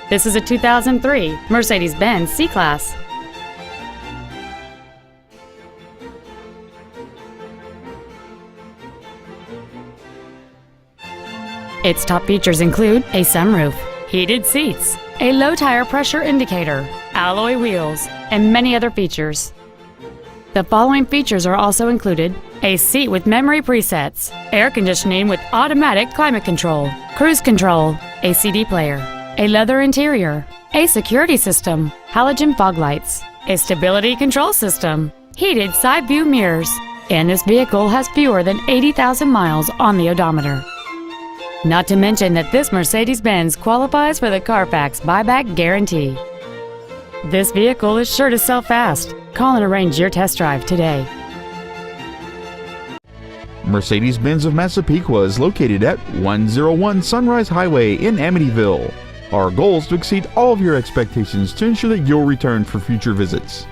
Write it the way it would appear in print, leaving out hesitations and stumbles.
This is a 2003 Mercedes-Benz C-Class. Its top features include a sunroof, heated seats, a low tire pressure indicator, alloy wheels, and many other features. The following features are also included: a seat with memory presets, air conditioning with automatic climate control, cruise control, a CD player, a leather interior, a security system, halogen fog lights, a stability control system, heated side view mirrors, and this vehicle has fewer than 80,000 miles on the odometer. Not to mention that this Mercedes-Benz qualifies for the Carfax buyback guarantee. This vehicle is sure to sell fast. Call and arrange your test drive today. Mercedes-Benz of Massapequa is located at 101 Sunrise Highway in Amityville. Our goal is to exceed all of your expectations to ensure that you'll return for future visits.